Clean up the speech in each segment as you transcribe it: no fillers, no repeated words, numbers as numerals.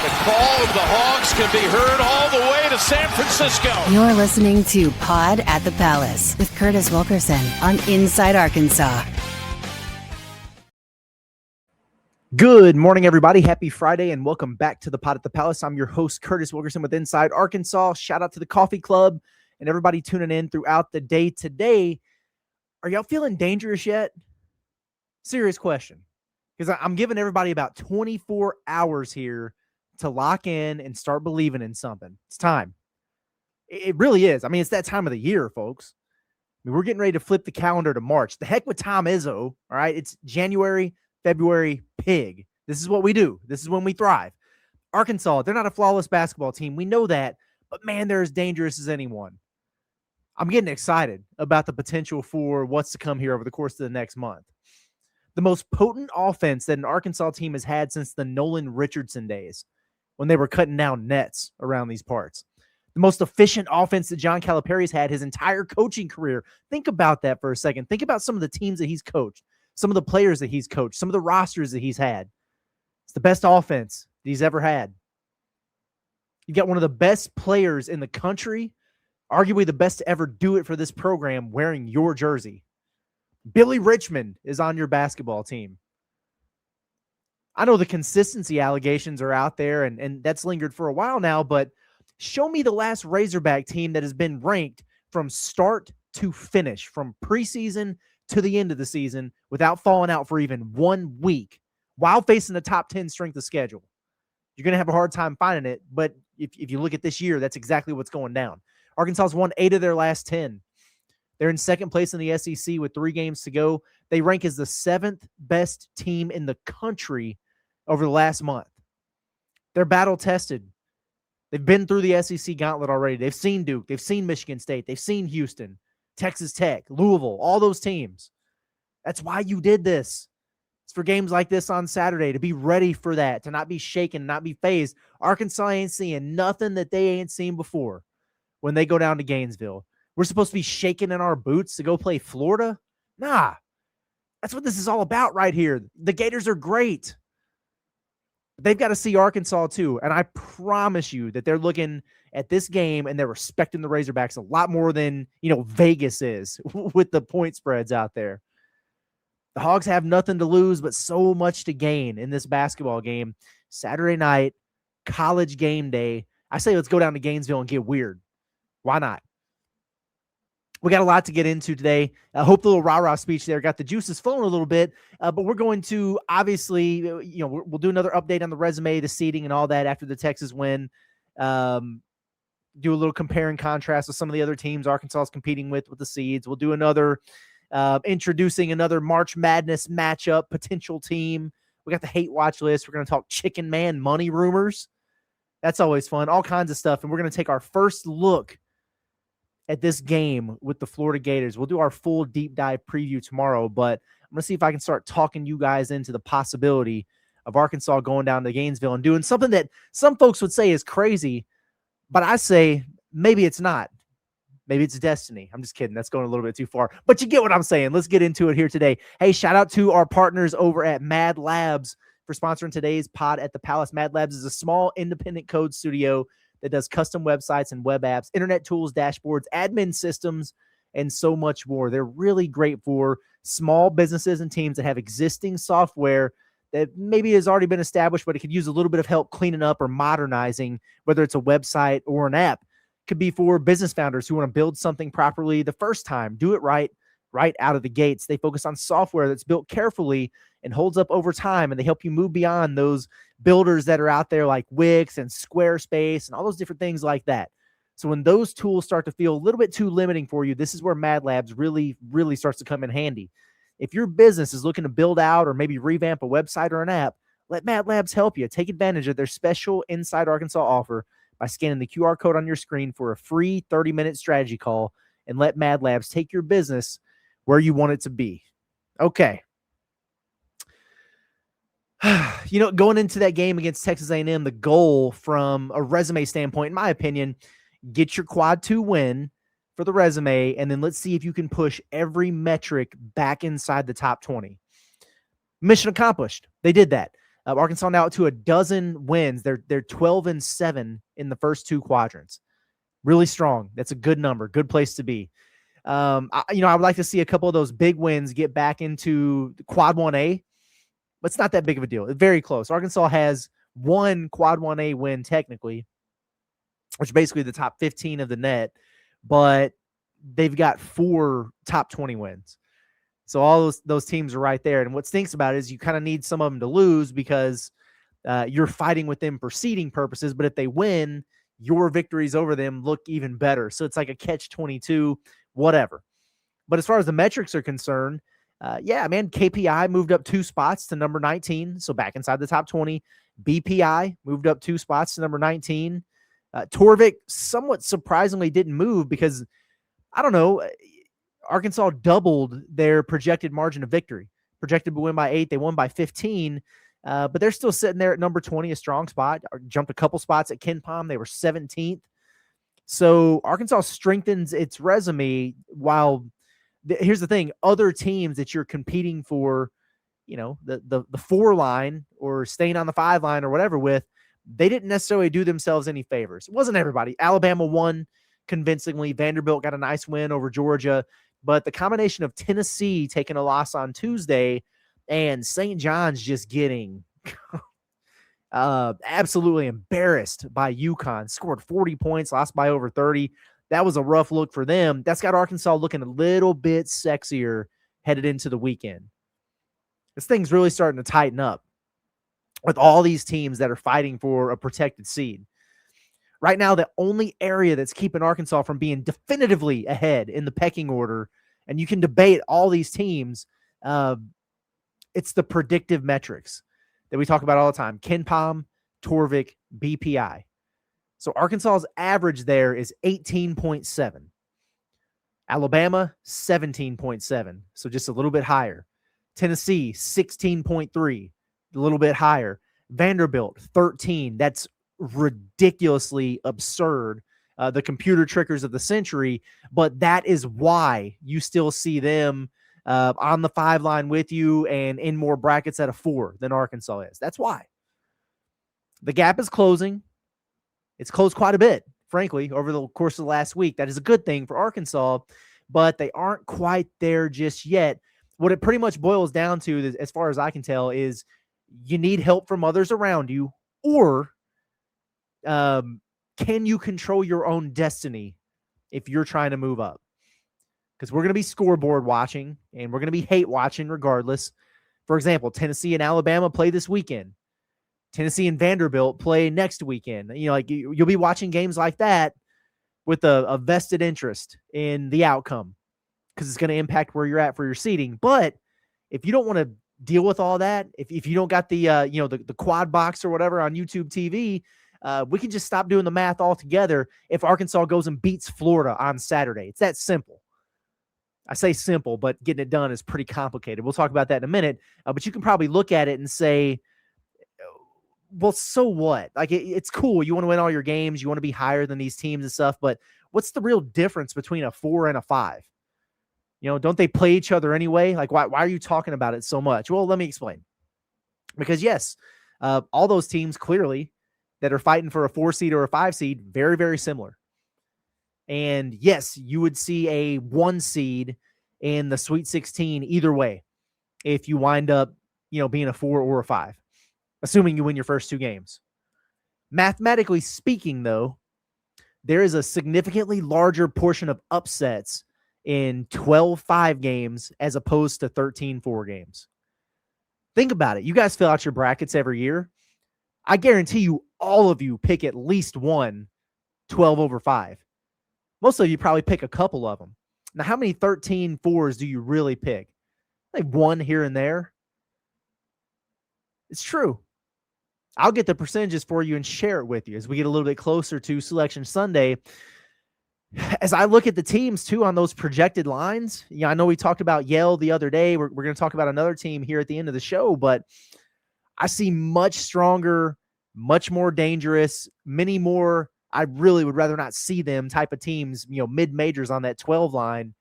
The call of the Hogs can be heard all the way to San Francisco. You're listening to Pod at the Palace with Curtis Wilkerson on Inside Arkansas. Good morning, everybody. Happy Friday, and welcome back to the Pod at the Palace. I'm your host, Curtis Wilkerson with Inside Arkansas. Shout out to the Coffee Club and everybody tuning in throughout the day today. Are y'all feeling dangerous yet? Serious question. Because I'm giving everybody about 24 hours here to lock in and start believing in something. It's time. It really is. I mean, it's that time of the year, folks. I mean, we're getting ready to flip the calendar to March. The heck with Tom Izzo, all right? It's January, February, pig. This is what we do. This is when we thrive. Arkansas, they're not a flawless basketball team. We know that. But, man, they're as dangerous as anyone. I'm getting excited about the potential for what's to come here over the course of the next month. The most potent offense that an Arkansas team has had since the Nolan Richardson days, when they were cutting down nets around these parts. The most efficient offense that John Calipari's had his entire coaching career. Think about that for a second. Think about some of the teams that he's coached, some of the players that he's coached, some of the rosters that he's had. It's the best offense that he's ever had. You got one of the best players in the country, arguably the best to ever do it for this program, wearing your jersey. Billy Richmond is on your basketball team. I know the consistency allegations are out there, and that's lingered for a while now, but show me the last Razorback team that has been ranked from start to finish, from preseason to the end of the season, without falling out for even 1 week while facing a top 10 strength of schedule. You're going to have a hard time finding it, but if you look at this year, that's exactly what's going down. Arkansas's won 8 of their last 10. They're in second place in the SEC with 3 games to go. They rank as the 7th best team in the country over the last month. They're battle-tested. They've been through the SEC gauntlet already. They've seen Duke. They've seen Michigan State. They've seen Houston, Texas Tech, Louisville, all those teams. That's why you did this. It's for games like this on Saturday, to be ready for that, to not be shaken, not be phased. Arkansas ain't seeing nothing that they ain't seen before when they go down to Gainesville. We're supposed to be shaking in our boots to go play Florida? Nah. That's what this is all about right here. The Gators are great. They've got to see Arkansas too. And I promise you that they're looking at this game and they're respecting the Razorbacks a lot more than, Vegas is with the point spreads out there. The Hogs have nothing to lose but so much to gain in this basketball game. Saturday night, college game day. I say let's go down to Gainesville and get weird. Why not? We got a lot to get into today. I hope the little rah-rah speech there got the juices flowing a little bit, but we're going to obviously, we'll do another update on the resume, the seeding and all that after the Texas win. Do a little compare and contrast with some of the other teams Arkansas is competing with the seeds. We'll do another introducing another March Madness matchup potential team. We got the hate watch list. We're going to talk chicken man money rumors. That's always fun. All kinds of stuff. And we're going to take our first look at this game with the Florida Gators. We'll do our full deep dive preview tomorrow, but I'm going to see if I can start talking you guys into the possibility of Arkansas going down to Gainesville and doing something that some folks would say is crazy, but I say maybe it's not. Maybe it's destiny. I'm just kidding. That's going a little bit too far, but you get what I'm saying. Let's get into it here today. Hey, shout out to our partners over at Mad Labs for sponsoring today's Pod at the Palace. Mad Labs is a small independent code studio that does custom websites and web apps, internet tools, dashboards, admin systems, and so much more. They're really great for small businesses and teams that have existing software that maybe has already been established, but it could use a little bit of help cleaning up or modernizing, whether it's a website or an app. It could be for business founders who want to build something properly the first time, do it right out of the gates. They focus on software that's built carefully and holds up over time, and they help you move beyond those builders that are out there like Wix and Squarespace and all those different things like that. So when those tools start to feel a little bit too limiting for you, this is where Mad Labs really, really starts to come in handy. If your business is looking to build out or maybe revamp a website or an app, let Mad Labs help you. Take advantage of their special Inside Arkansas offer by scanning the QR code on your screen for a free 30-minute strategy call, and let Mad Labs take your business where you want it to be. Okay. Going into that game against Texas A&M, the goal from a resume standpoint, in my opinion, get your quad 2 win for the resume, and then let's see if you can push every metric back inside the top 20. Mission accomplished. They did that. Arkansas now up to a dozen wins. They're 12-7 in the first two quadrants. Really strong. That's a good number. Good place to be. I would like to see a couple of those big wins get back into quad 1A, but it's not that big of a deal. It's very close. Arkansas has one quad 1A win technically, which is basically the top 15 of the net, but they've got 4 top 20 wins. So all those teams are right there. And what stinks about it is you kind of need some of them to lose because you're fighting with them for seeding purposes. But if they win, your victories over them look even better. So it's like a catch-22, whatever. But as far as the metrics are concerned, KPI moved up 2 spots to number 19, so back inside the top 20. BPI moved up 2 spots to number 19. Torvik somewhat surprisingly didn't move because, I don't know, Arkansas doubled their projected margin of victory. Projected to win by 8, they won by 15, but they're still sitting there at number 20, a strong spot. Jumped a couple spots at KenPom. They were 17th. So Arkansas strengthens its resume while here's the thing, other teams that you're competing for, the 4 line or staying on the 5 line or whatever with, they didn't necessarily do themselves any favors. It wasn't everybody. Alabama won convincingly. Vanderbilt got a nice win over Georgia. But the combination of Tennessee taking a loss on Tuesday and St. John's just getting absolutely embarrassed by UConn, scored 40 points, lost by over 30. That was a rough look for them. That's got Arkansas looking a little bit sexier headed into the weekend. This thing's really starting to tighten up with all these teams that are fighting for a protected seed. Right now, the only area that's keeping Arkansas from being definitively ahead in the pecking order, and you can debate all these teams, it's the predictive metrics that we talk about all the time. KenPom, Torvik, BPI. So Arkansas's average there is 18.7. Alabama, 17.7. So just a little bit higher. Tennessee, 16.3. A little bit higher. Vanderbilt, 13. That's ridiculously absurd. The computer trickers of the century, but that is why you still see them on the 5 line with you and in more brackets at a 4 than Arkansas is. That's why. The gap is closing. It's closed quite a bit, frankly, over the course of the last week. That is a good thing for Arkansas, but they aren't quite there just yet. What it pretty much boils down to, as far as I can tell, is you need help from others around you, or can you control your own destiny if you're trying to move up? Because we're going to be scoreboard watching, and we're going to be hate watching regardless. For example, Tennessee and Alabama play this weekend. Tennessee and Vanderbilt play next weekend. You'll be watching games like that with a vested interest in the outcome because it's going to impact where you're at for your seeding. But if you don't want to deal with all that, if you don't got the quad box or whatever on YouTube TV, we can just stop doing the math altogether if Arkansas goes and beats Florida on Saturday. It's that simple. I say simple, but getting it done is pretty complicated. We'll talk about that in a minute. But you can probably look at it and say, well, so what? Like, it's cool. You want to win all your games. You want to be higher than these teams and stuff. But what's the real difference between a 4 and a 5? Don't they play each other anyway? Like, why are you talking about it so much? Well, let me explain. Because, yes, all those teams clearly that are fighting for a 4 seed or a 5 seed, very, very similar. And yes, you would see a 1 seed in the Sweet 16 either way if you wind up, being a 4 or a 5, assuming you win your first 2 games. Mathematically speaking, though, there is a significantly larger portion of upsets in 12-5 games as opposed to 13-4 games. Think about it. You guys fill out your brackets every year. I guarantee you, all of you pick at least one 12/5. Most of you probably pick a couple of them. Now, how many 13-4s do you really pick? Like 1 here and there. It's true. I'll get the percentages for you and share it with you as we get a little bit closer to Selection Sunday. As I look at the teams, too, on those projected lines, I know we talked about Yale the other day. We're going to talk about another team here at the end of the show, but I see much stronger, much more dangerous, many more I really would rather not see them type of teams, mid-majors on that 12 line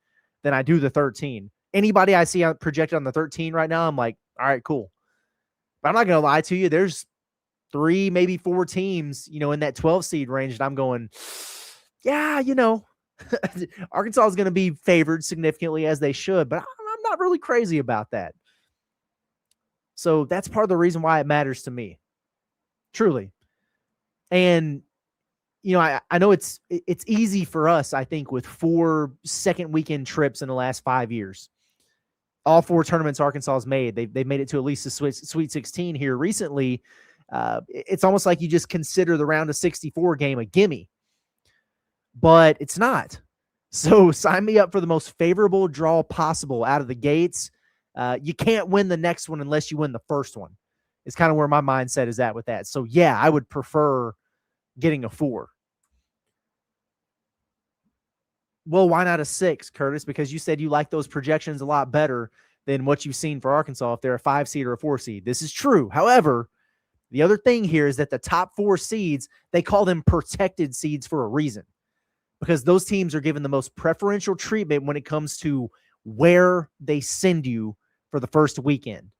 than I do the 13. Anybody I see projected on the 13 right now, I'm like, all right, cool. But I'm not going to lie to you. There's 3, maybe 4 teams, in that 12 seed range that I'm going, yeah, Arkansas is going to be favored significantly as they should, but I'm not really crazy about that. So that's part of the reason why it matters to me, truly. And, I know it's easy for us, I think, with 4 second weekend trips in the last 5 years. All 4 tournaments Arkansas has made. They've made it to at least the Sweet 16 here recently. It's almost like you just consider the round of 64 game a gimme, but it's not. So sign me up for the most favorable draw possible out of the gates. You can't win the next one unless you win the first one. It's kind of where my mindset is at with that. So yeah, I would prefer getting a 4. Well, why not a 6, Curtis? Because you said you like those projections a lot better than what you've seen for Arkansas if they're a 5 seed or a 4 seed. This is true. However, the other thing here is that the top 4 seeds, they call them protected seeds for a reason, because those teams are given the most preferential treatment when it comes to where they send you for the first weekend.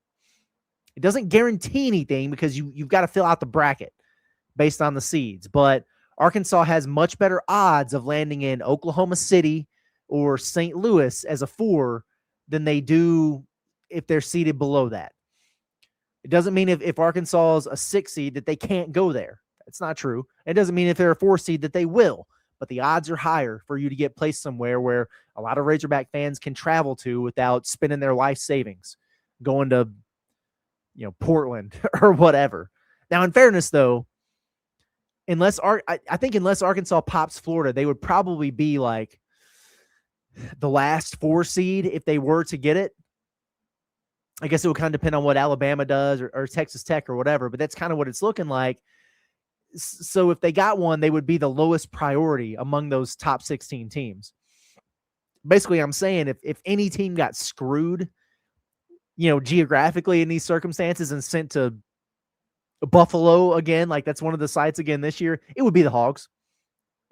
It doesn't guarantee anything because you've got to fill out the bracket based on the seeds, but Arkansas has much better odds of landing in Oklahoma City or St. Louis as a 4 than they do if they're seated below that. It doesn't mean if Arkansas is a 6 seed that they can't go there. That's not true. It doesn't mean if they're a 4 seed that they will, but the odds are higher for you to get placed somewhere where a lot of Razorback fans can travel to without spending their life savings going to, Portland or whatever. Now, in fairness, though, I think unless Arkansas pops Florida, they would probably be like the last 4 seed if they were to get it. I guess it would kind of depend on what Alabama does or Texas Tech or whatever, but that's kind of what it's looking like. So if they got one, they would be the lowest priority among those top 16 teams. Basically, I'm saying if any team got screwed, geographically in these circumstances and sent to Buffalo again, like that's one of the sites again this year, it would be the Hogs.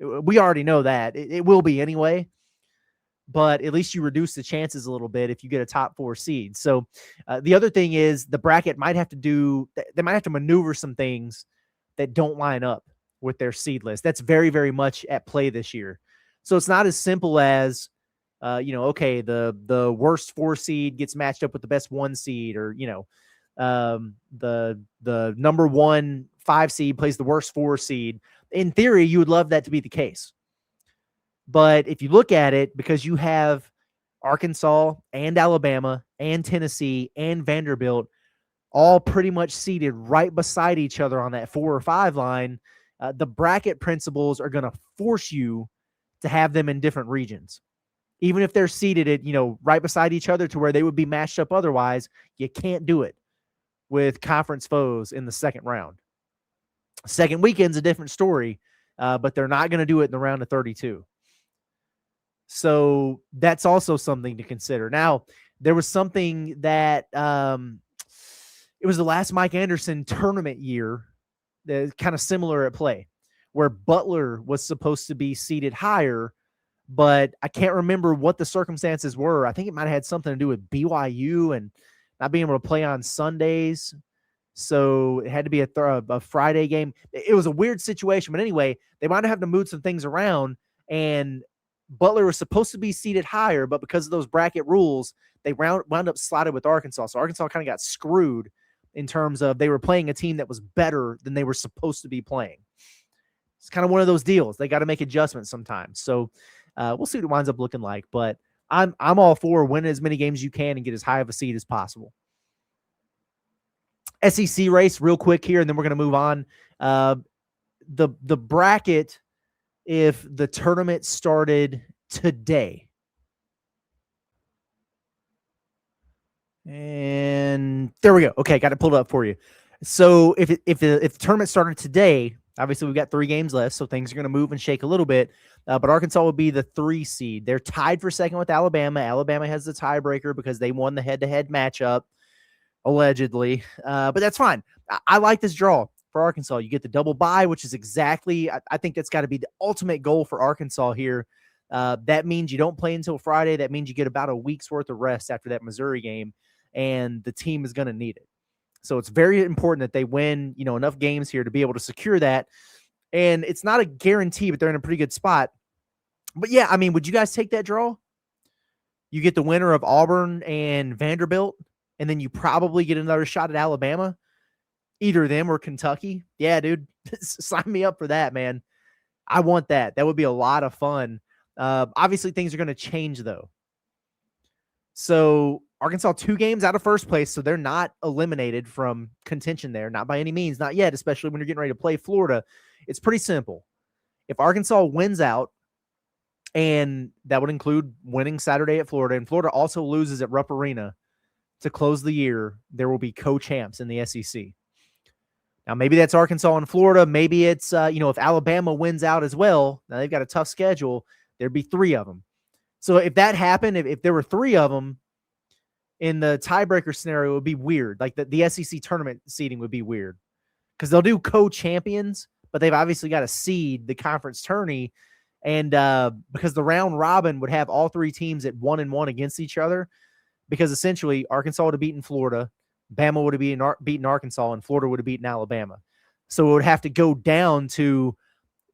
We already know that. It will be anyway, but at least you reduce the chances a little bit if you get a top 4 seed. So the other thing is the bracket might have to maneuver some things that don't line up with their seed list. That's very, very much at play this year. So it's not as simple as, okay, the worst 4 seed gets matched up with the best 1 seed, or, the number 1 5 seed plays the worst 4 seed. In theory, you would love that to be the case. But if you look at it, because you have Arkansas and Alabama and Tennessee and Vanderbilt all pretty much seated right beside each other on that 4 or 5 line, the bracket principles are going to force you to have them in different regions. Even if they're seated at, right beside each other to where they would be matched up otherwise, you can't do it with conference foes in the second round. Second weekend's a different story, but they're not going to do it in the round of 32. So that's also something to consider. Now, there was something that it was the last Mike Anderson tournament year, kind of similar at play, where Butler was supposed to be seated higher, but I can't remember what the circumstances were. I think it might have had something to do with BYU and not being able to play on Sundays. So it had to be a Friday game. It was a weird situation. But anyway, they might have to move some things around, and Butler was supposed to be seated higher, but because of those bracket rules, they wound up slotted with Arkansas. So Arkansas kind of got screwed in terms of they were playing a team that was better than they were supposed to be playing. It's kind of one of those deals. They got to make adjustments sometimes. So we'll see what it winds up looking like. But I'm all for winning as many games as you can and get as high of a seed as possible. SEC race real quick here, and then we're going to move on. The bracket, if the tournament started today, and there we go. Okay, got it pulled up for you. So if the tournament started today, obviously we've got 3 games left, so things are going to move and shake a little bit. But Arkansas will be the 3 seed. They're tied for second with Alabama. Alabama has the tiebreaker because they won the head-to-head matchup, allegedly. But that's fine. I like this draw for Arkansas. You get the double bye, which is exactly, I think that's got to be the ultimate goal for Arkansas here. That means you don't play until Friday. That means you get about a week's worth of rest after that Missouri game, and the team is going to need it. So it's very important that they win, enough games here to be able to secure that. And it's not a guarantee, but they're in a pretty good spot. But yeah, I mean, would you guys take that draw? You get the winner of Auburn and Vanderbilt, and then you probably get another shot at Alabama, either them or Kentucky. Yeah, dude, sign me up for that, man. I want that. That would be a lot of fun. Obviously, things are going to change, though. So Arkansas 2 games out of first place, so they're not eliminated from contention there, not by any means, not yet, especially when you're getting ready to play Florida. It's pretty simple. If Arkansas wins out, and that would include winning Saturday at Florida, and Florida also loses at Rupp Arena to close the year, there will be co-champs in the SEC. Now, maybe that's Arkansas and Florida. Maybe it's, if Alabama wins out as well, now they've got a tough schedule, there'd be 3 of them. So if that happened, if there were 3 of them in the tiebreaker scenario, it would be weird. Like the SEC tournament seeding would be weird because they'll do co-champions, but they've obviously got to seed the conference tourney. And because the round robin would have all 3 teams at 1-1 against each other, because essentially Arkansas would have beaten Florida, Bama would have beaten Arkansas, and Florida would have beaten Alabama. So it would have to go down to,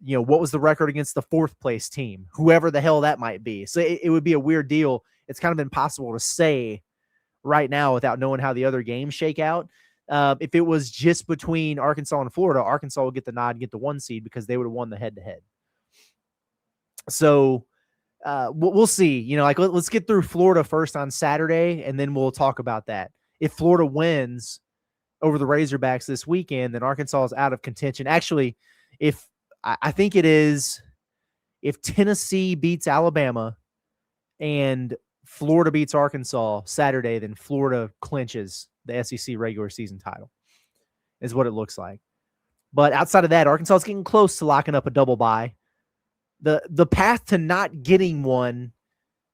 what was the record against the 4th place team, whoever the hell that might be. So it would be a weird deal. It's kind of impossible to say right now without knowing how the other games shake out. If it was just between Arkansas and Florida, Arkansas would get the nod and get the 1 seed because they would have won the head-to-head. So we'll see. Let's get through Florida first on Saturday, and then we'll talk about that. If Florida wins over the Razorbacks this weekend, then Arkansas is out of contention. Actually, I think it is if Tennessee beats Alabama and Florida beats Arkansas Saturday, then Florida clinches the SEC regular season title, is what it looks like. But outside of that, Arkansas is getting close to locking up a double bye. The path to not getting one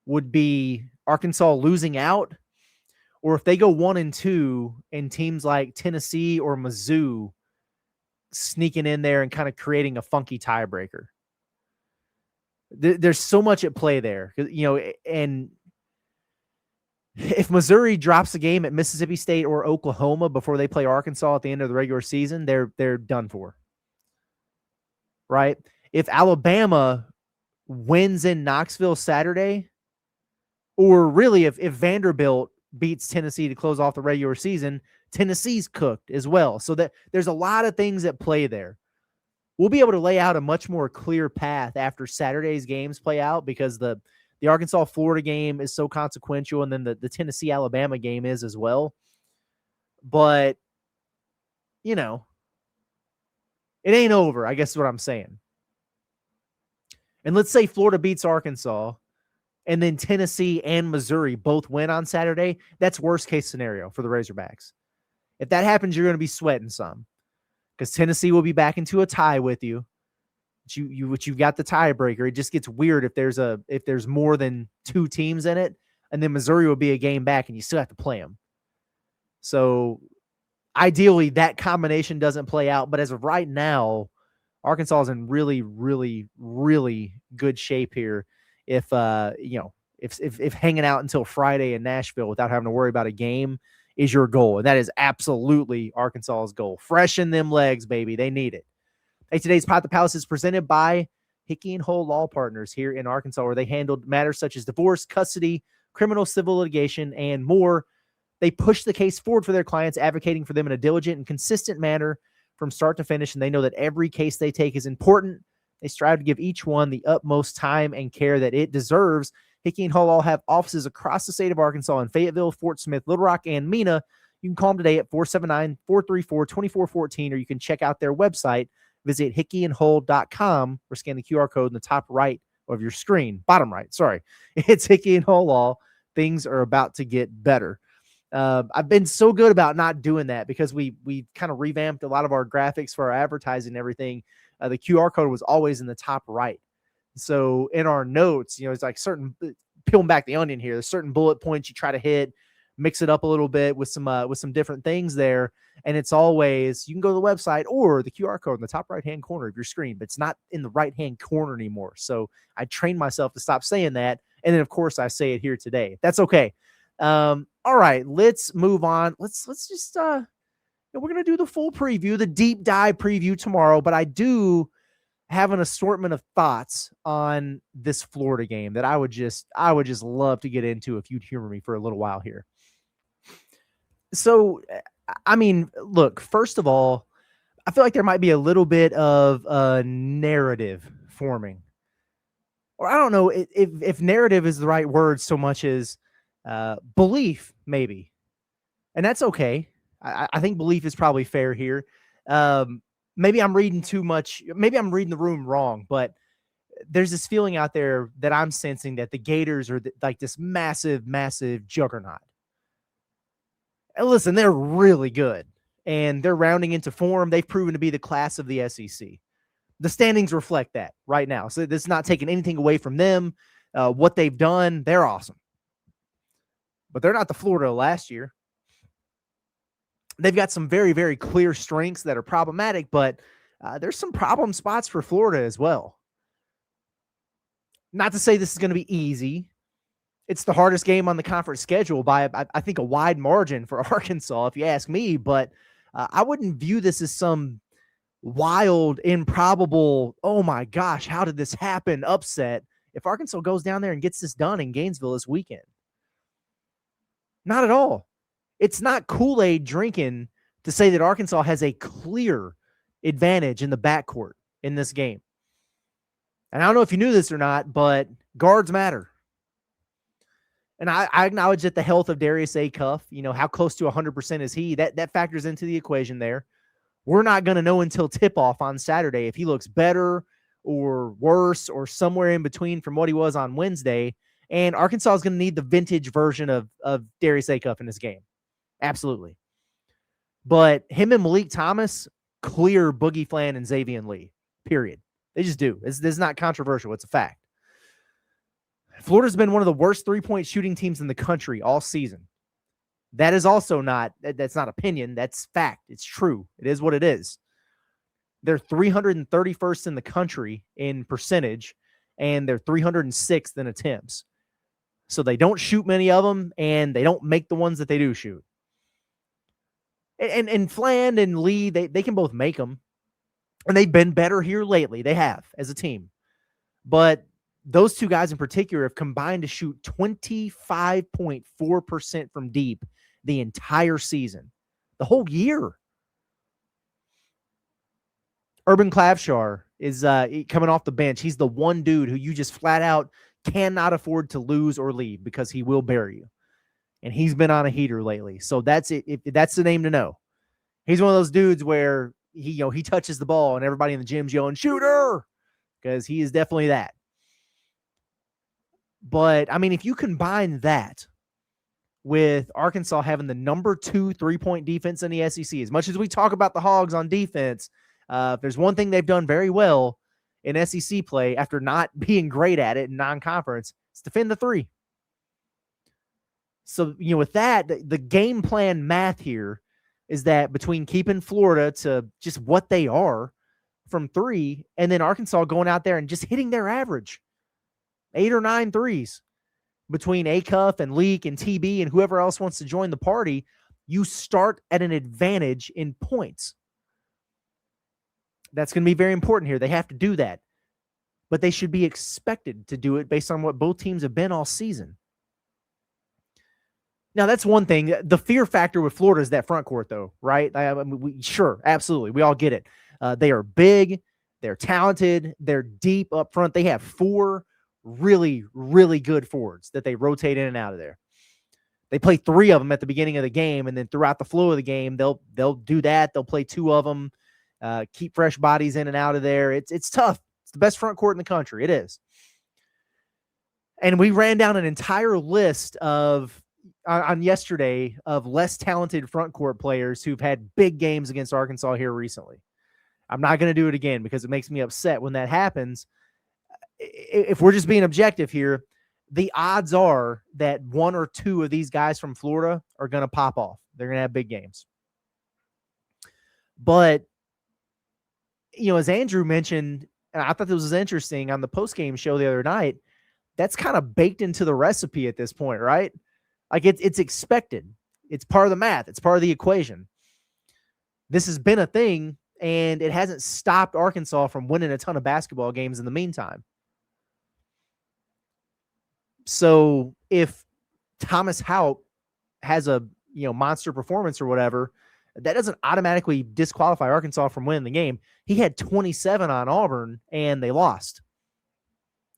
would be Arkansas losing out, or if they go 1-2 and teams like Tennessee or Mizzou sneaking in there and kind of creating a funky tiebreaker. There's so much at play there, and if Missouri drops a game at Mississippi State or Oklahoma before they play Arkansas at the end of the regular season, they're done for. Right? If Alabama wins in Knoxville Saturday, or really if Vanderbilt beats Tennessee to close off the regular season, Tennessee's cooked as well. So that there's a lot of things at play there. We'll be able to lay out a much more clear path after Saturday's games play out, because the Arkansas-Florida game is so consequential, and then the Tennessee-Alabama game is as well. But, it ain't over, I guess is what I'm saying. And let's say Florida beats Arkansas, and then Tennessee and Missouri both win on Saturday. That's worst-case scenario for the Razorbacks. If that happens, you're going to be sweating some, because Tennessee will be back into a tie with you. You've got the tiebreaker. It just gets weird if there's more than 2 teams in it, and then Missouri will be a game back, and you still have to play them. So ideally, that combination doesn't play out. But as of right now, Arkansas is in really, really, really good shape here. If hanging out until Friday in Nashville without having to worry about a game is your goal, and that is absolutely Arkansas's goal. Freshen them legs, baby. They need it. Hey, today's Pot the Palace is presented by Hickey and Hull Law Partners here in Arkansas, where they handled matters such as divorce, custody, criminal, civil litigation, and more. They push the case forward for their clients, advocating for them in a diligent and consistent manner from start to finish, and they know that every case they take is important. They strive to give each one the utmost time and care that it deserves. Hickey and Hull all have offices across the state of Arkansas in Fayetteville, Fort Smith, Little Rock, and Mena. You can call them today at 479-434-2414, or you can check out their website. Visit hickeyandhull.com or scan the QR code in the top right of your screen. Bottom right, sorry. It's Hickey and Hull Law. Things are about to get better. I've been so good about not doing that because we kind of revamped a lot of our graphics for our advertising and everything. The QR code was always in the top right. So in our notes, it's like certain, peeling back the onion here, there's certain bullet points you try to hit, mix it up a little bit with some different things there. And it's always, you can go to the website or the QR code in the top right-hand corner of your screen, but it's not in the right-hand corner anymore. So I trained myself to stop saying that. And then of course I say it here today. That's okay. All right, let's move on. Let's just And we're going to do the full preview, the deep dive preview tomorrow, but I do have an assortment of thoughts on this Florida game that I would just love to get into if you'd humor me for a little while here. So, I mean, look, first of all, I feel like there might be a little bit of a narrative forming. Or I don't know if narrative is the right word so much as belief, maybe. And that's okay. I think belief is probably fair here. Maybe I'm reading too much. Maybe I'm reading the room wrong, but there's this feeling out there that I'm sensing that the Gators are like this massive, massive juggernaut. And listen, they're really good, and they're rounding into form. They've proven to be the class of the SEC. The standings reflect that right now. So this is not taking anything away from them. What they've done, they're awesome. But they're not the Florida of last year. They've got some very, very clear strengths that are problematic, but there's some problem spots for Florida as well. Not to say this is going to be easy. It's the hardest game on the conference schedule by, I think, a wide margin for Arkansas, if you ask me. But I wouldn't view this as some wild, improbable, oh my gosh, how did this happen, upset if Arkansas goes down there and gets this done in Gainesville this weekend. Not at all. It's not Kool-Aid drinking to say that Arkansas has a clear advantage in the backcourt in this game. And I don't know if you knew this or not, but guards matter. And I acknowledge that the health of Darius Acuff, how close to 100% is he, that factors into the equation there. We're not going to know until tip-off on Saturday if he looks better or worse or somewhere in between from what he was on Wednesday. And Arkansas is going to need the vintage version of Darius Acuff in this game. Absolutely. But him and Malik Thomas clear Boogie Fland and Xavier Lee, period. They just do. This is not controversial. It's a fact. Florida's been one of the worst three-point shooting teams in the country all season. That is also that's not opinion. That's fact. It's true. It is what it is. They're 331st in the country in percentage, and they're 306th in attempts. So they don't shoot many of them, and they don't make the ones that they do shoot. And Fland and Lee, they can both make them. And they've been better here lately. They have, as a team. But those two guys in particular have combined to shoot 25.4% from deep the entire season. The whole year. Urban Clavshar is coming off the bench. He's the one dude who you just flat out cannot afford to lose or leave because he will bury you. And he's been on a heater lately. So that's it. That's the name to know. He's one of those dudes where he touches the ball and everybody in the gym's yelling, "Shooter!" because he is definitely that. But, I mean, if you combine that with Arkansas having the number 2 3-point defense in the SEC, as much as we talk about the Hogs on defense, if there's one thing they've done very well in SEC play after not being great at it in non-conference, it's defend the three. So, with that, the game plan math here is that between keeping Florida to just what they are from three, and then Arkansas going out there and just hitting their average, 8 or 9 threes between Acuff and Leak and TB and whoever else wants to join the party, you start at an advantage in points. That's going to be very important here. They have to do that. But they should be expected to do it based on what both teams have been all season. Now, that's one thing. The fear factor with Florida is that front court, though, right? Sure, absolutely. We all get it. They are big. They're talented. They're deep up front. They have 4 really, really good forwards that they rotate in and out of there. They play 3 of them at the beginning of the game, and then throughout the flow of the game, they'll do that. They'll play 2 of them, keep fresh bodies in and out of there. It's tough. It's the best front court in the country. It is. And we ran down an entire list on yesterday of less talented front court players who've had big games against Arkansas here recently. I'm not going to do it again because it makes me upset when that happens. If we're just being objective here, the odds are that 1 or 2 of these guys from Florida are going to pop off. They're going to have big games. But, as Andrew mentioned, and I thought this was interesting on the postgame show the other night, that's kind of baked into the recipe at this point, right? Like it's expected. It's part of the math. It's part of the equation. This has been a thing, and it hasn't stopped Arkansas from winning a ton of basketball games in the meantime. So if Thomas Haupt has a monster performance or whatever, that doesn't automatically disqualify Arkansas from winning the game. He had 27 on Auburn, and they lost.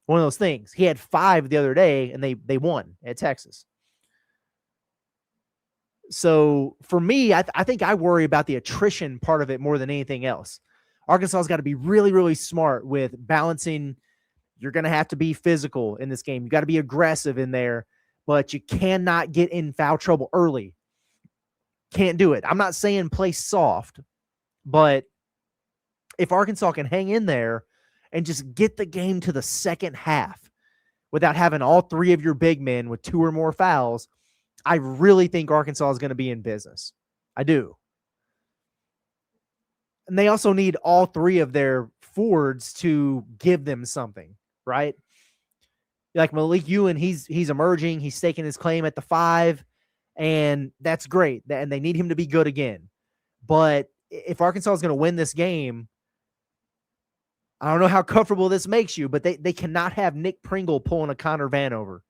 One of those things. He had 5 the other day, and they won at Texas. So for me, I think I worry about the attrition part of it more than anything else. Arkansas's got to be really, really smart with balancing. You're going to have to be physical in this game. You got to be aggressive in there, but you cannot get in foul trouble early. Can't do it. I'm not saying play soft, but if Arkansas can hang in there and just get the game to the second half without having all 3 of your big men with 2 or more fouls, I really think Arkansas is going to be in business. I do. And they also need all 3 of their forwards to give them something, right? Like Malik Ewan, he's emerging. He's staking his claim at the 5, and that's great. And they need him to be good again. But if Arkansas is going to win this game, I don't know how comfortable this makes you, but they cannot have Nick Pringle pulling a Connor Vanover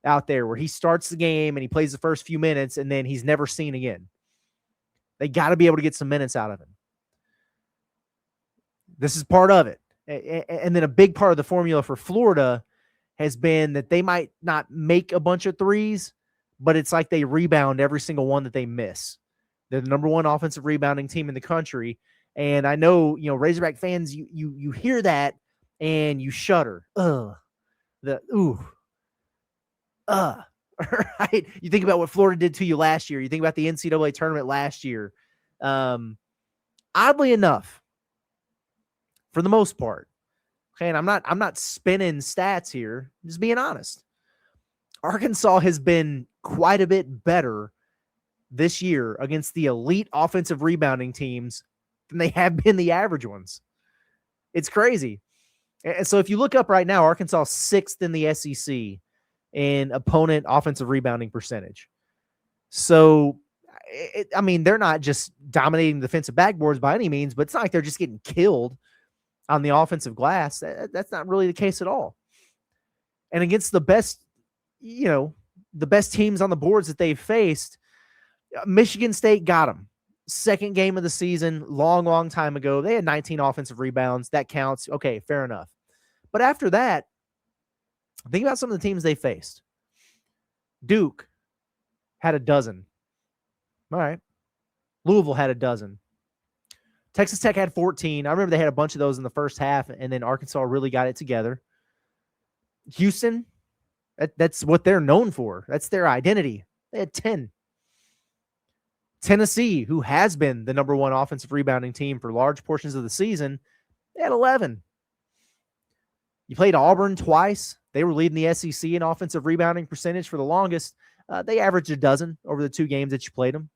out there where he starts the game and he plays the first few minutes and then he's never seen again. They got to be able to get some minutes out of him. This is part of it. And then a big part of the formula for Florida has been that they might not make a bunch of threes, but it's like they rebound every single one that they miss. They're the number 1 offensive rebounding team in the country. And I know, Razorback fans, you hear that and you shudder. Right? You think about what Florida did to you last year. You think about the NCAA tournament last year. Oddly enough, for the most part, okay, and I'm not spinning stats here, just being honest. Arkansas has been quite a bit better this year against the elite offensive rebounding teams than they have been the average ones. It's crazy. And so if you look up right now, Arkansas 6th in the SEC in opponent offensive rebounding percentage. So, they're not just dominating defensive backboards by any means, but it's not like they're just getting killed on the offensive glass. That's not really the case at all. And against the best, the best teams on the boards that they've faced, Michigan State got them. Second game of the season, long time ago. They had 19 offensive rebounds. That counts. Okay, fair enough. But after that, think about some of the teams they faced. Duke had a dozen. All right. Louisville had a dozen. Texas Tech had 14. I remember they had a bunch of those in the first half, and then Arkansas really got it together. Houston, that's what they're known for. That's their identity. They had 10. Tennessee, who has been the number 1 offensive rebounding team for large portions of the season, they had 11. You played Auburn twice. They were leading the SEC in offensive rebounding percentage for the longest. They averaged a dozen over the 2 games that you played them.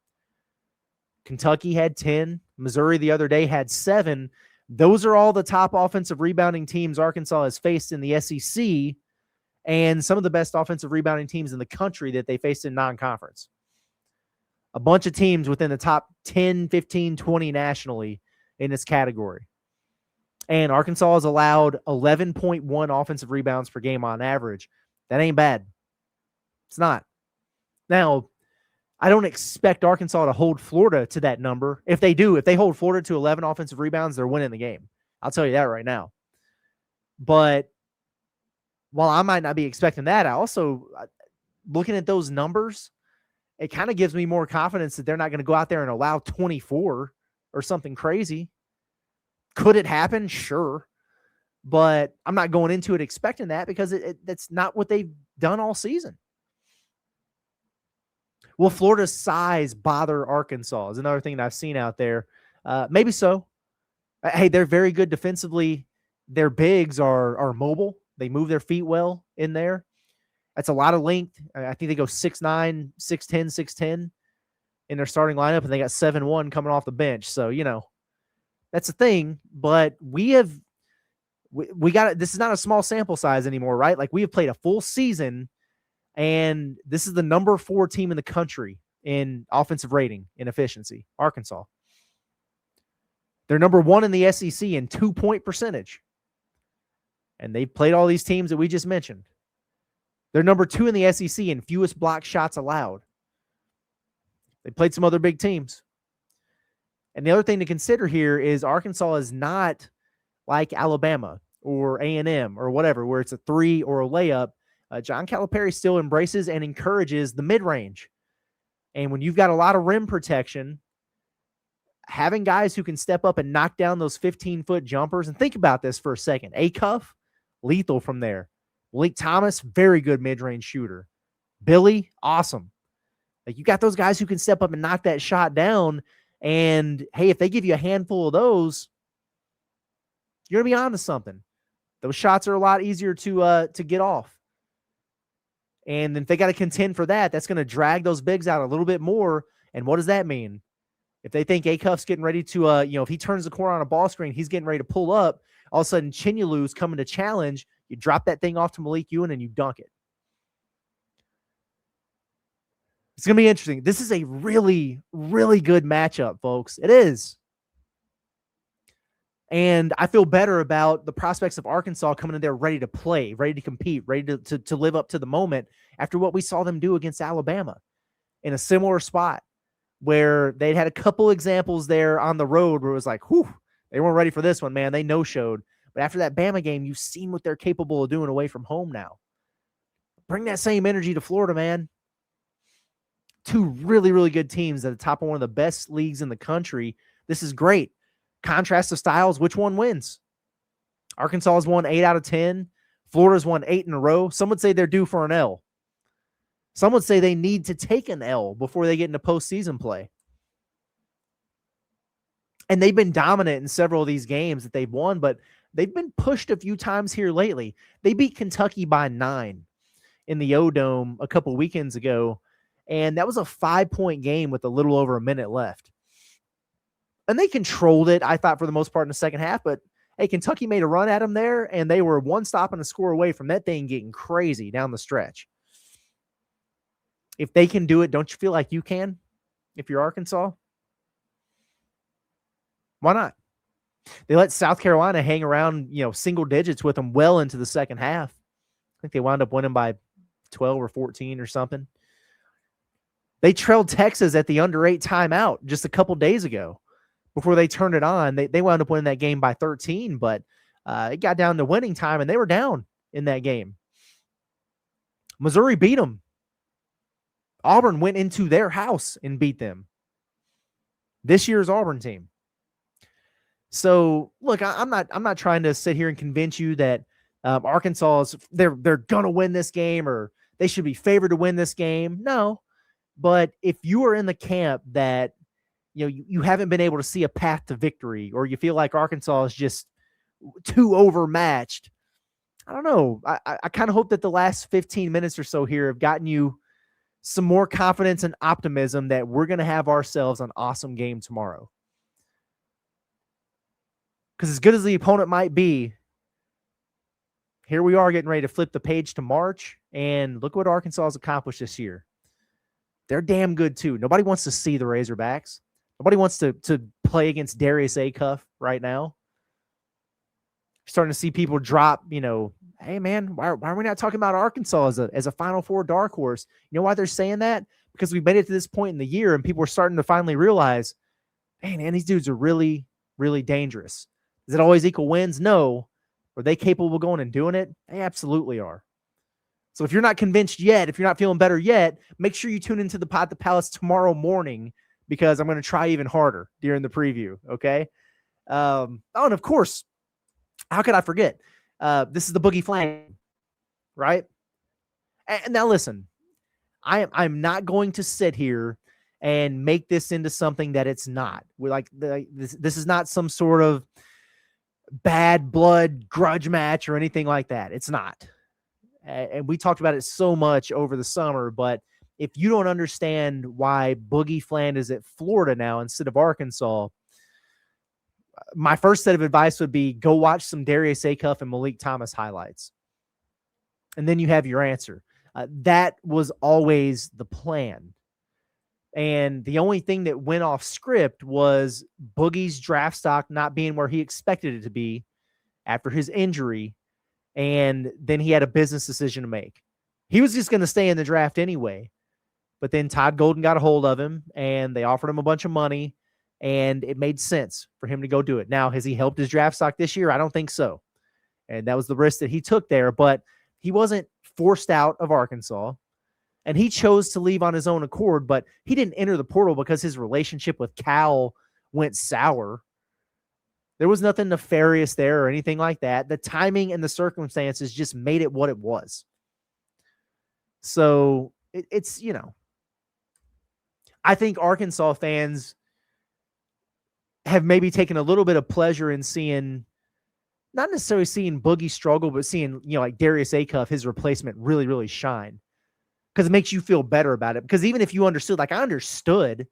Kentucky had 10. Missouri the other day had 7. Those are all the top offensive rebounding teams Arkansas has faced in the SEC and some of the best offensive rebounding teams in the country that they faced in non-conference. A bunch of teams within the top 10, 15, 20 nationally in this category. And Arkansas has allowed 11.1 offensive rebounds per game on average. That ain't bad. It's not. Now, I don't expect Arkansas to hold Florida to that number. If they do, if they hold Florida to 11 offensive rebounds, they're winning the game. I'll tell you that right now. But while I might not be expecting that, I also, looking at those numbers, it kind of gives me more confidence that they're not going to go out there and allow 24 or something crazy. Could it happen? Sure. But I'm not going into it expecting that because that's not what they've done all season. Will Florida's size bother Arkansas is another thing that I've seen out there. Maybe so. Hey, they're very good defensively. Their bigs are mobile. They move their feet well in there. That's a lot of length. I think they go 6'9", 6'10", 6'10" in their starting lineup, and they got 7'1" coming off the bench. So, that's a thing. But we got it. This is not a small sample size anymore, right? Like, we have played a full season, and this is the number 4 team in the country in offensive rating and efficiency, Arkansas. They're number 1 in the SEC in 2-point percentage. And they've played all these teams that we just mentioned. They're number 2 in the SEC in fewest block shots allowed. They played some other big teams. And the other thing to consider here is Arkansas is not like Alabama or A&M or whatever, where it's a 3 or a layup. John Calipari still embraces and encourages the mid-range. And when you've got a lot of rim protection, having guys who can step up and knock down those 15-foot jumpers, and think about this for a second. A-Cuff, lethal from there. Malik Thomas, very good mid-range shooter. Billy, awesome. Like, you got those guys who can step up and knock that shot down. And, hey, if they give you a handful of those, you're going to be on to something. Those shots are a lot easier to get off. And then if they got to contend for that, that's going to drag those bigs out a little bit more. And what does that mean? If they think A-Cuff's getting ready to, if he turns the corner on a ball screen, he's getting ready to pull up, all of a sudden Chinyalu's coming to challenge, you drop that thing off to Malik Ewan and you dunk it. It's going to be interesting. This is a really, really good matchup, folks. It is. And I feel better about the prospects of Arkansas coming in there ready to play, ready to compete, ready to live up to the moment after what we saw them do against Alabama in a similar spot where they'd had a couple examples there on the road where it was like, whew, they weren't ready for this one, man. They no-showed. But after that Bama game, you've seen what they're capable of doing away from home now. Bring that same energy to Florida, man. 2 really, really good teams at the top of one of the best leagues in the country. This is great. Contrast of styles, which one wins? Arkansas has won 8 out of 10. Florida's won 8 in a row. Some would say they're due for an L. Some would say they need to take an L before they get into postseason play. And they've been dominant in several of these games that they've won, but they've been pushed a few times here lately. They beat Kentucky by 9 in the O-Dome a couple weekends ago, and that was a 5-point game with a little over a minute left. And they controlled it, I thought, for the most part in the second half. But, hey, Kentucky made a run at them there, and they were 1 stop and a score away from that thing getting crazy down the stretch. If they can do it, don't you feel like you can if you're Arkansas? Why not? They let South Carolina hang around, single digits with them well into the second half. I think they wound up winning by 12 or 14 or something. They trailed Texas at the under 8 timeout just a couple days ago. Before they turned it on, they wound up winning that game by 13, but it got down to winning time, and they were down in that game. Missouri beat them. Auburn went into their house and beat them. This year's Auburn team. So, look, I'm not trying to sit here and convince you that Arkansas they're gonna win this game or they should be favored to win this game. No, but if you are in the camp that you haven't been able to see a path to victory, or you feel like Arkansas is just too overmatched, I don't know. I kind of hope that the last 15 minutes or so here have gotten you some more confidence and optimism that we're going to have ourselves an awesome game tomorrow. Because as good as the opponent might be, here we are getting ready to flip the page to March, and look what Arkansas has accomplished this year. They're damn good too. Nobody wants to see the Razorbacks. Nobody wants to play against Darius A-Cuff right now. Starting to see people drop, hey, man, why are we not talking about Arkansas as a Final Four dark horse? You know why they're saying that? Because we made it to this point in the year, and people are starting to finally realize, hey, man, these dudes are really, really dangerous. Does it always equal wins? No. Are they capable of going and doing it? They absolutely are. So if you're not convinced yet, if you're not feeling better yet, make sure you tune into the Pod the Palace tomorrow morning, because I'm going to try even harder during the preview, okay? And of course, how could I forget? This is the Boogie Fland, right? And now listen, I'm not going to sit here and make this into something that it's not. We're like this is not some sort of bad blood grudge match or anything like that. It's not. And we talked about it so much over the summer, but if you don't understand why Boogie Fland is at Florida now instead of Arkansas, my first set of advice would be go watch some Darius A-Cuff and Malik Thomas highlights. And then you have your answer. That was always the plan. And the only thing that went off script was Boogie's draft stock not being where he expected it to be after his injury. And then he had a business decision to make. He was just going to stay in the draft anyway. But then Todd Golden got a hold of him, and they offered him a bunch of money, and it made sense for him to go do it. Now, has he helped his draft stock this year? I don't think so. And that was the risk that he took there. But he wasn't forced out of Arkansas. And he chose to leave on his own accord, but he didn't enter the portal because his relationship with Cal went sour. There was nothing nefarious there or anything like that. The timing and the circumstances just made it what it was. So it's, I think Arkansas fans have maybe taken a little bit of pleasure in seeing, not necessarily seeing Boogie struggle, but seeing, like Darius Acuff, his replacement, really, really shine. Because it makes you feel better about it. Because even if you understood, like I understood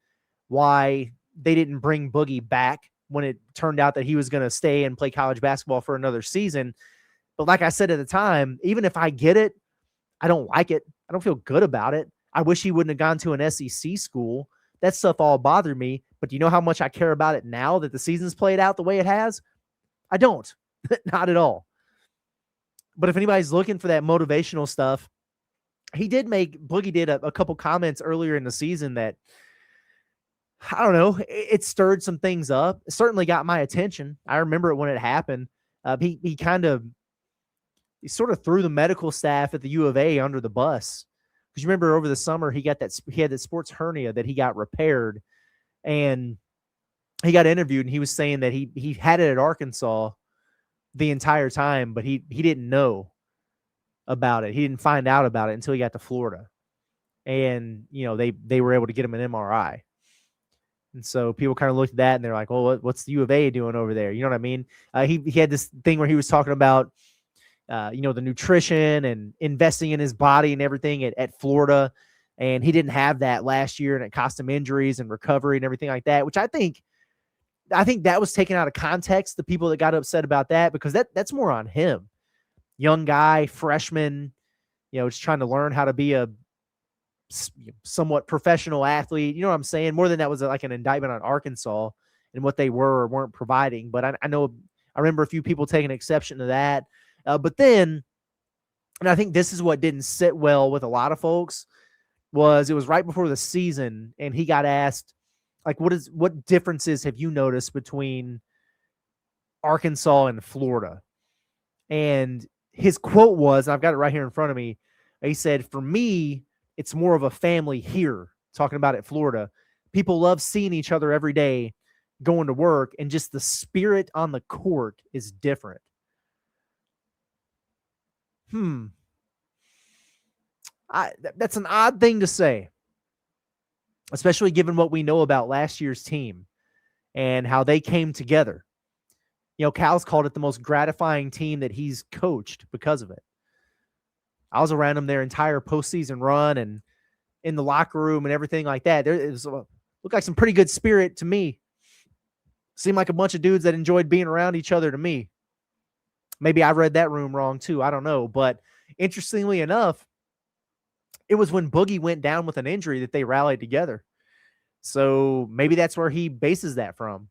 why they didn't bring Boogie back when it turned out that he was going to stay and play college basketball for another season. But like I said at the time, even if I get it, I don't like it. I don't feel good about it. I wish he wouldn't have gone to an SEC school. That stuff all bothered me. But do you know how much I care about it now that the season's played out the way it has? I don't. Not at all. But if anybody's looking for that motivational stuff, Boogie did a couple comments earlier in the season that, I don't know, it stirred some things up. It certainly got my attention. I remember it when it happened. He sort of threw the medical staff at the U of A under the bus. Because you remember over the summer, he had that sports hernia that he got repaired. And he got interviewed, and he was saying that he had it at Arkansas the entire time, but he didn't know about it. He didn't find out about it until he got to Florida. And, they were able to get him an MRI. And so people kind of looked at that and they're like, well, what's the U of A doing over there? You know what I mean? He had this thing where he was talking about, the nutrition and investing in his body and everything at Florida. And he didn't have that last year, and it cost him injuries and recovery and everything like that, which I think that was taken out of context, the people that got upset about that, because that's more on him. Young guy, freshman, just trying to learn how to be a somewhat professional athlete. You know what I'm saying? More than that was like an indictment on Arkansas and what they were or weren't providing. But I remember a few people taking exception to that. But then, and I think this is what didn't sit well with a lot of folks, it was right before the season, and he got asked, like, what differences have you noticed between Arkansas and Florida? And his quote was, and I've got it right here in front of me, he said, for me, it's more of a family here, talking about it, Florida. People love seeing each other every day, going to work, and just the spirit on the court is different. That's an odd thing to say, especially given what we know about last year's team and how they came together. Cal's called it the most gratifying team that he's coached because of it. I was around them their entire postseason run and in the locker room and everything like that. Looked like some pretty good spirit to me. Seemed like a bunch of dudes that enjoyed being around each other to me. Maybe I read that room wrong too. I don't know. But interestingly enough, it was when Boogie went down with an injury that they rallied together. So maybe that's where he bases that from.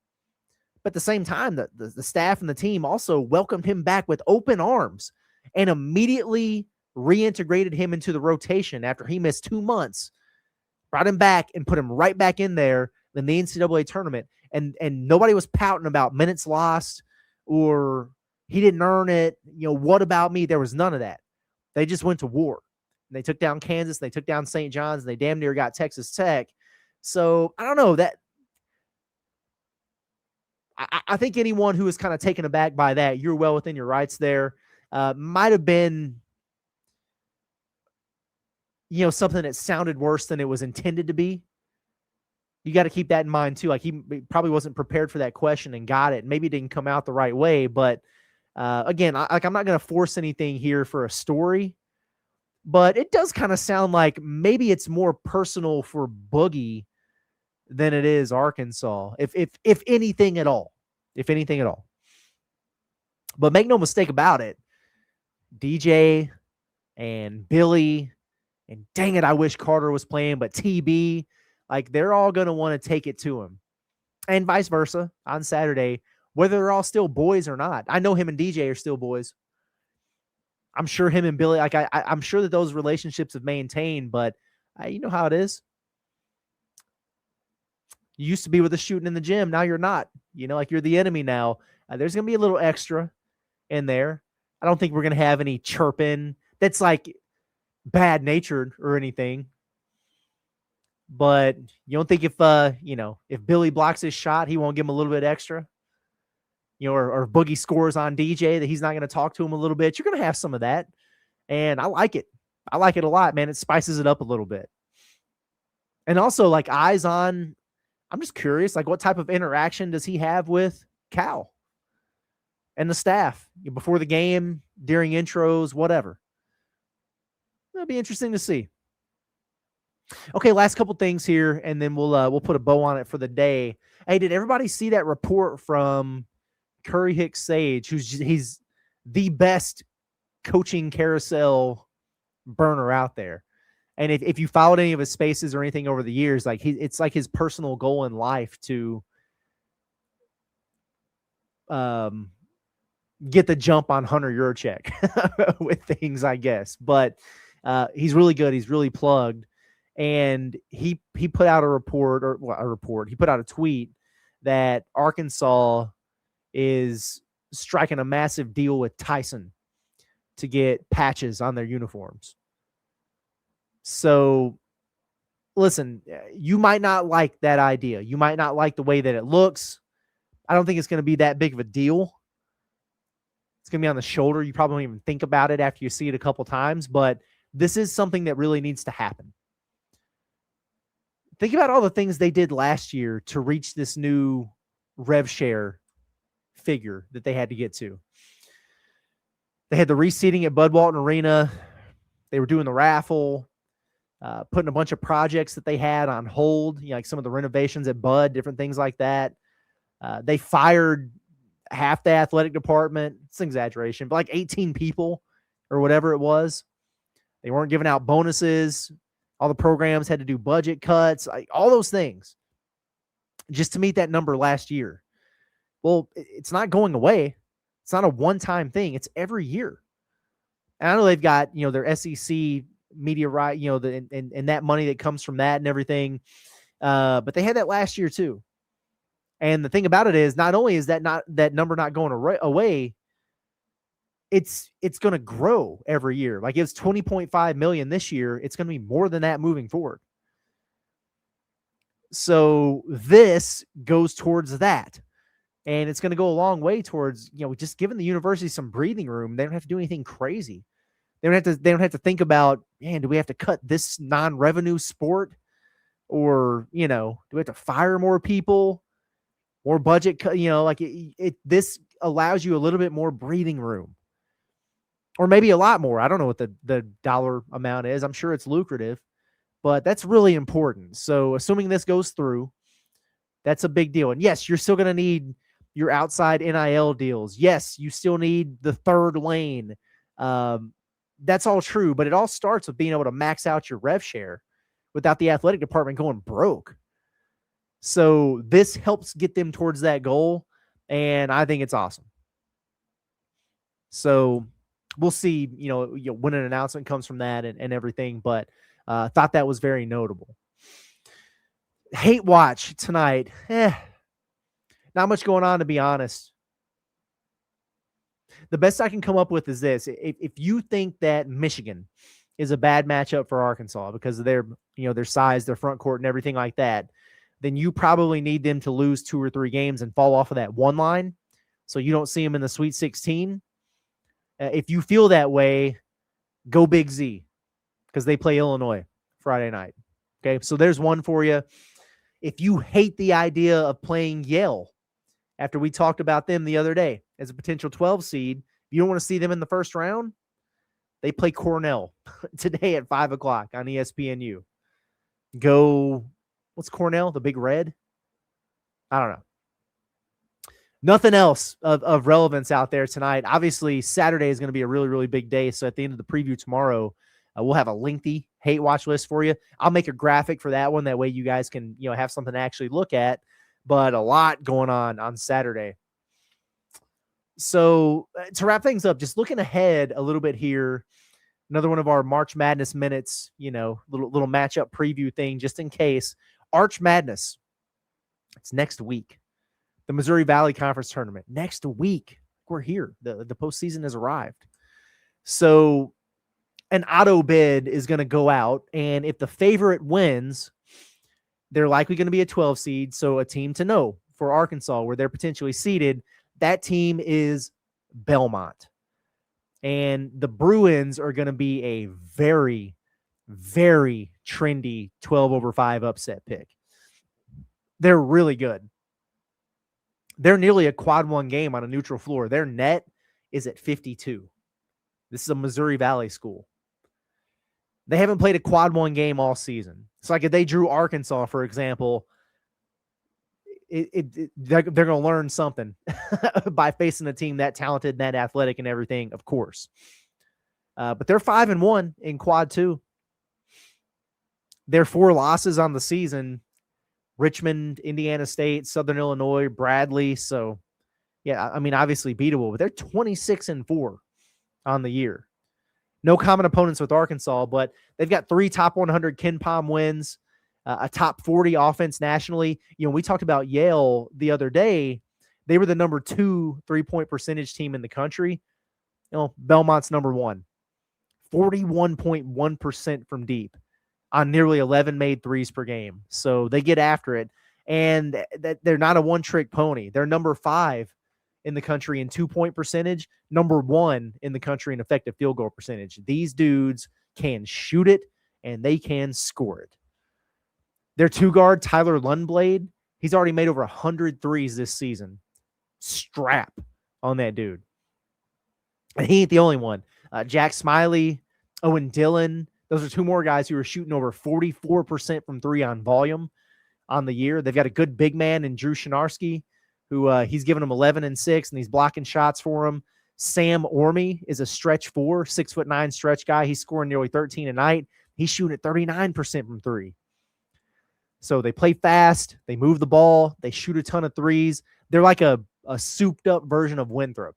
But at the same time, the staff and the team also welcomed him back with open arms and immediately reintegrated him into the rotation after he missed 2 months, brought him back and put him right back in there in the NCAA tournament. And nobody was pouting about minutes lost or he didn't earn it. What about me? There was none of that. They just went to war. And they took down Kansas. They took down St. John's. And they damn near got Texas Tech. So I don't know that. I think anyone who was kind of taken aback by that, you're well within your rights there. Might have been, something that sounded worse than it was intended to be. You got to keep that in mind too. Like he probably wasn't prepared for that question and got it. Maybe it didn't come out the right way. But again, I'm not going to force anything here for a story. But it does kind of sound like maybe it's more personal for Boogie than it is Arkansas, if anything at all. If anything at all. But make no mistake about it, DJ and Billy, and dang it, I wish Carter was playing, but TB, Like, they're all going to want to take it to him. And vice versa on Saturday, whether they're all still boys or not. I know him and DJ are still boys. I'm sure him and Billy, like I'm sure that those relationships have maintained, but you know how it is. You used to be with the shooting in the gym. Now you're not. You know, like you're the enemy now. There's going to be a little extra in there. I don't think we're going to have any chirping that's like bad-natured or anything. But you don't think if, if Billy blocks his shot, he won't give him a little bit extra? You know, or Boogie scores on DJ that he's not going to talk to him a little bit. You're going to have some of that. And I like it. I like it a lot, man. It spices it up a little bit. And also, like, eyes on, I'm just curious, like, what type of interaction does he have with Cal and the staff before the game, during intros, whatever? It'll be interesting to see. Okay, last couple things here, and then we'll put a bow on it for the day. Hey, did everybody see that report from Curry Hicks Sage, he's the best coaching carousel burner out there? And if you followed any of his spaces or anything over the years, like it's like his personal goal in life to get the jump on Hunter Yurchek with things, I guess. But he's really good. He's really plugged. And he put out he put out a tweet that Arkansas is striking a massive deal with Tyson to get patches on their uniforms. So, listen, you might not like that idea. You might not like the way that it looks. I don't think it's going to be that big of a deal. It's going to be on the shoulder. You probably won't even think about it after you see it a couple times, but this is something that really needs to happen. Think about all the things they did last year to reach this new rev share figure that they had to get to. They had the reseating at Bud Walton Arena. They were doing the raffle, putting a bunch of projects that they had on hold, like some of the renovations at Bud, different things like that. They fired half the athletic department. It's an exaggeration, but like 18 people or whatever it was. They weren't giving out bonuses. All the programs had to do budget cuts, all those things just to meet that number last year. Well, it's not going away. It's not a one-time thing. It's every year. And I know they've got, their SEC media right, and that money that comes from that and everything. But they had that last year too. And the thing about it is, not only is that number not going away, it's going to grow every year. Like, it's $20.5 million this year. It's going to be more than that moving forward. So this goes towards that. And it's going to go a long way towards, just giving the university some breathing room. They don't have to do anything crazy. They don't have to think about, man, do we have to cut this non-revenue sport? Or, do we have to fire more people? More budget cut? This allows you a little bit more breathing room. Or maybe a lot more. I don't know what the dollar amount is. I'm sure it's lucrative, but that's really important. So assuming this goes through, that's a big deal. And yes, you're still going to need your outside NIL deals. Yes, you still need the third lane. That's all true, but it all starts with being able to max out your rev share without the athletic department going broke. So this helps get them towards that goal, and I think it's awesome. So we'll see, when an announcement comes from that and everything, but thought that was very notable. Hate watch tonight. Not much going on, to be honest. The best I can come up with is this. If you think that Michigan is a bad matchup for Arkansas because of their size, their front court and everything like that, then you probably need them to lose 2 or 3 games and fall off of that one line so you don't see them in the Sweet 16. If you feel that way, go Big Z because they play Illinois Friday night. Okay, so there's one for you. If you hate the idea of playing Yale, after we talked about them the other day as a potential 12 seed, you don't want to see them in the first round, they play Cornell today at 5 o'clock on ESPNU. Go, what's Cornell? The Big Red? I don't know. Nothing else of relevance out there tonight. Obviously, Saturday is going to be a really, really big day. So at the end of the preview tomorrow, We'll have a lengthy hate watch list for you. I'll make a graphic for that one. That way you guys can, have something to actually look at. But a lot going on Saturday. So to wrap things up, just looking ahead a little bit here, another one of our March Madness minutes, little matchup preview thing, just in case. Arch Madness. It's next week. The Missouri Valley Conference Tournament. Next week. We're here. The postseason has arrived. So an auto bid is going to go out, and if the favorite wins, they're likely going to be a 12 seed. So a team to know for Arkansas where they're potentially seeded. That team is Belmont. And the Bruins are going to be a very, very trendy 12/5 upset pick. They're really good. They're nearly a quad one game on a neutral floor. Their net is at 52. This is a Missouri Valley school. They haven't played a quad one game all season. It's like if they drew Arkansas, for example, they're going to learn something by facing a team that talented, that athletic and everything, of course. But they're 5-1 in quad two. Their 4 losses on the season: Richmond, Indiana State, Southern Illinois, Bradley. So, yeah, I mean, obviously beatable, but they're 26-4 on the year. No common opponents with Arkansas, but they've got 3 top 100 Ken Pom wins, a top 40 offense nationally. We talked about Yale the other day. They were the number 2 3-point percentage team in the country. Belmont's number 1. 41.1% from deep on nearly 11 made threes per game. So they get after it, and they're not a one-trick pony. They're number 5 in the country in 2-point percentage, number 1 in the country in effective field goal percentage. These dudes can shoot it, and they can score it. Their 2-guard, Tyler Lundblade, he's already made over 100 threes this season. Strap on that dude. And he ain't the only one. Jack Smiley, Owen Dillon, those are 2 more guys who are shooting over 44% from 3 on volume on the year. They've got a good big man in Drew Shinarski, who he's giving them 11 and 6, and he's blocking shots for him. Sam Orme is a stretch 4, 6'9" stretch guy. He's scoring nearly 13 a night. He's shooting at 39% from 3. So they play fast. They move the ball. They shoot a ton of threes. They're like a souped up version of Winthrop,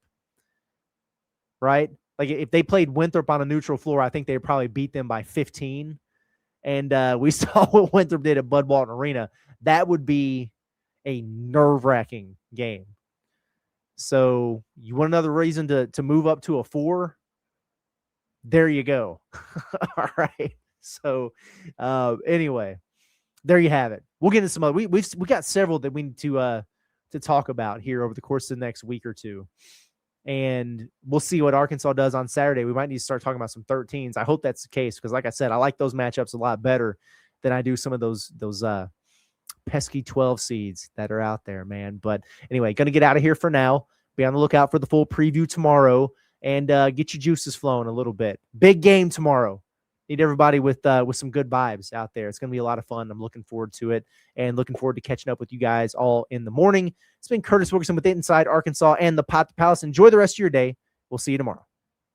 right? Like if they played Winthrop on a neutral floor, I think they'd probably beat them by 15. And we saw what Winthrop did at Bud Walton Arena. That would be a nerve-wracking game. So you want another reason to move up to a 4? There you go. All right. So anyway, there you have it. We'll get into some other. We got several that we need to talk about here over the course of the next week or two. And we'll see what Arkansas does on Saturday. We might need to start talking about some 13s. I hope that's the case because, like I said, I like those matchups a lot better than I do some of those pesky 12 seeds that are out there, man. But anyway, going to get out of here for now. Be on the lookout for the full preview tomorrow and get your juices flowing a little bit. Big game tomorrow. Need everybody with some good vibes out there. It's going to be a lot of fun. I'm looking forward to it and looking forward to catching up with you guys all in the morning. It's been Curtis Wilkerson with Inside Arkansas and the Pot to Palace. Enjoy the rest of your day. We'll see you tomorrow.